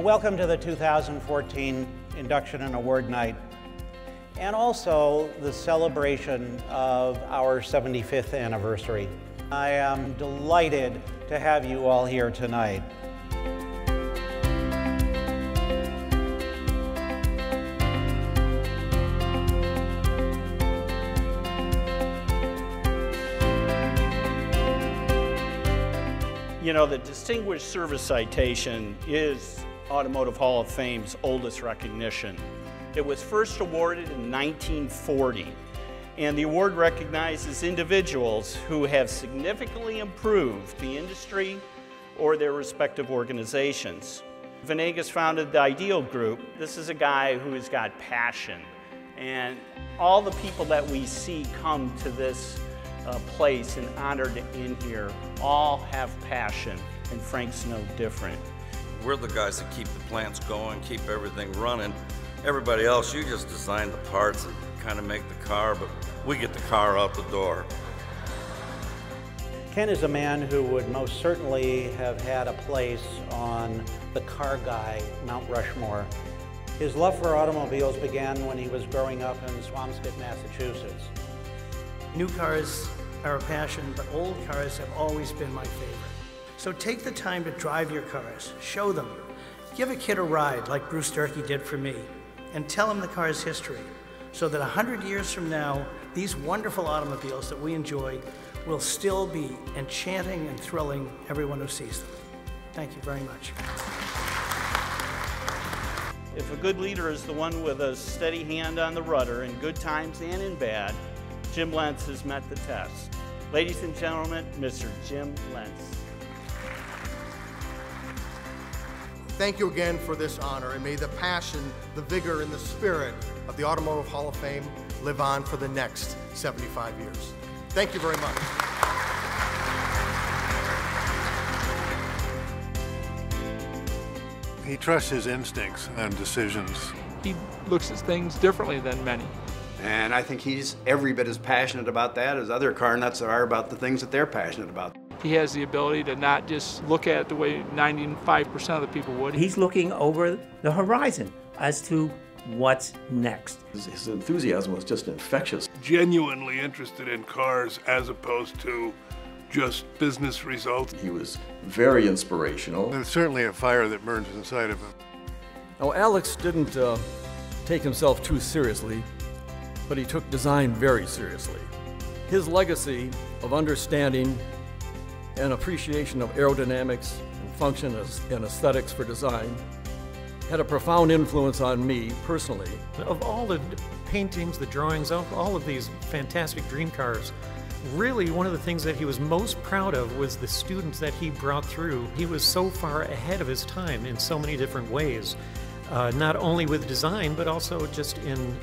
welcome to the 2014 Induction and Award Night, and also the celebration of our 75th anniversary. I am delighted to have you all here tonight. You know, the Distinguished Service Citation is Automotive Hall of Fame's oldest recognition. It was first awarded in 1940, and the award recognizes individuals who have significantly improved the industry or their respective organizations. Venegas founded the Ideal Group. This is a guy who has got passion, and all the people that we see come to this place and honored in here all have passion, and Frank's no different. We're the guys that keep the plants going, keep everything running. Everybody else, you just design the parts and kind of make the car, but we get the car out the door. Ken is a man who would most certainly have had a place on the car guy Mount Rushmore. His love for automobiles began when he was growing up in Swampscott, Massachusetts. New cars are a passion, but old cars have always been my favorite. So take the time to drive your cars, show them. Give a kid a ride like Bruce Durkee did for me, and tell him the car's history, so that 100 years from now, these wonderful automobiles that we enjoy will still be enchanting and thrilling everyone who sees them. Thank you very much. If a good leader is the one with a steady hand on the rudder in good times and in bad, Jim Lentz has met the test. Ladies and gentlemen, Mr. Jim Lentz. Thank you again for this honor, and may the passion, the vigor, and the spirit of the Automotive Hall of Fame live on for the next 75 years. Thank you very much. He trusts his instincts and decisions. He looks at things differently than many. And I think he's every bit as passionate about that as other car nuts are about the things that they're passionate about. He has the ability to not just look at it the way 95% of the people would. He's looking over the horizon as to what's next. His enthusiasm was just infectious. Genuinely interested in cars as opposed to just business results. He was very inspirational. There's certainly a fire that burns inside of him. Now, Alex didn't take himself too seriously, but he took design very seriously. His legacy of understanding and appreciation of aerodynamics and function and aesthetics for design had a profound influence on me personally. Of all the paintings, the drawings, all of these fantastic dream cars, really one of the things that he was most proud of was the students that he brought through. He was so far ahead of his time in so many different ways, not only with design, but also just in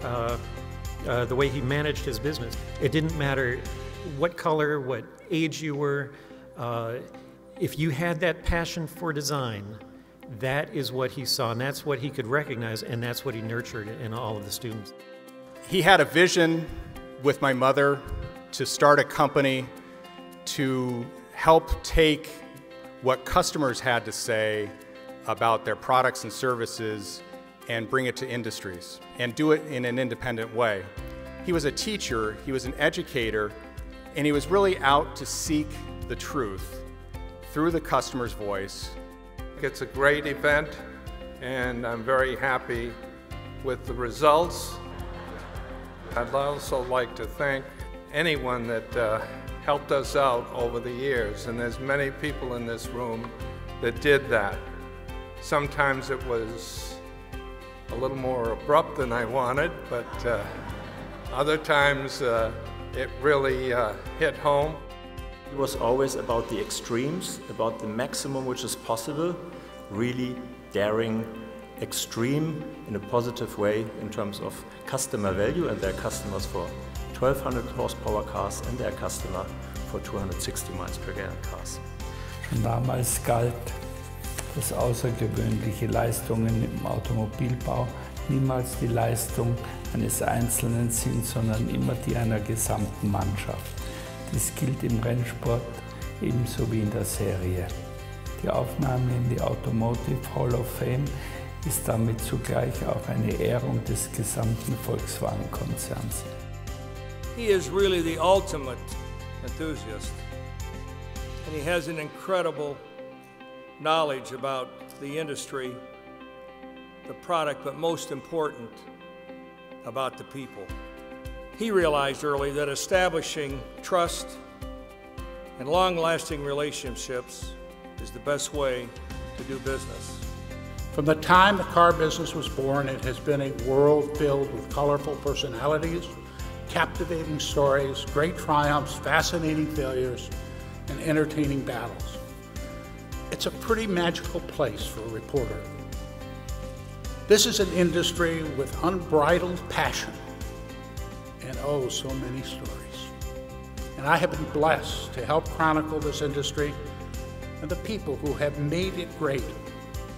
the way he managed his business. It didn't matter what color, what age you were. If you had that passion for design, that is what he saw, and that's what he could recognize, and that's what he nurtured in all of the students. He had a vision with my mother to start a company to help take what customers had to say about their products and services and bring it to industries and do it in an independent way. He was a teacher, he was an educator, and he was really out to seek the truth through the customer's voice. It's a great event, and I'm very happy with the results. I'd also like to thank anyone that helped us out over the years, and there's many people in this room that did that. Sometimes it was a little more abrupt than I wanted, but other times it really hit home. It was always about the extremes, about the maximum which is possible, really daring extreme in a positive way in terms of customer value and their customers for 1200 horsepower cars and their customer for 260 miles per gallon cars. Schon damals galt, dass außergewöhnliche Leistungen im Automobilbau niemals die Leistung eines Einzelnen sind, sondern immer die einer gesamten Mannschaft. Dies gilt im Rennsport ebenso wie in der Serie. Die Aufnahme in die Automotive Hall of Fame ist damit zugleich auch eine Ehrung des gesamten Volkswagen-Konzerns. He is really the ultimate enthusiast, and he has an incredible knowledge about the industry, the product, but most important, about the people. He realized early that establishing trust and long-lasting relationships is the best way to do business. From the time the car business was born, it has been a world filled with colorful personalities, captivating stories, great triumphs, fascinating failures, and entertaining battles. It's a pretty magical place for a reporter. This is an industry with unbridled passion and oh, so many stories. And I have been blessed to help chronicle this industry and the people who have made it great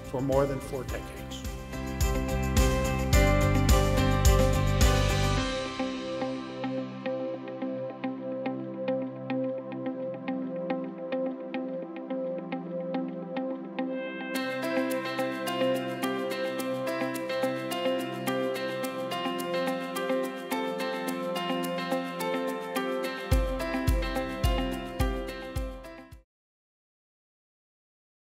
for more than 4 decades.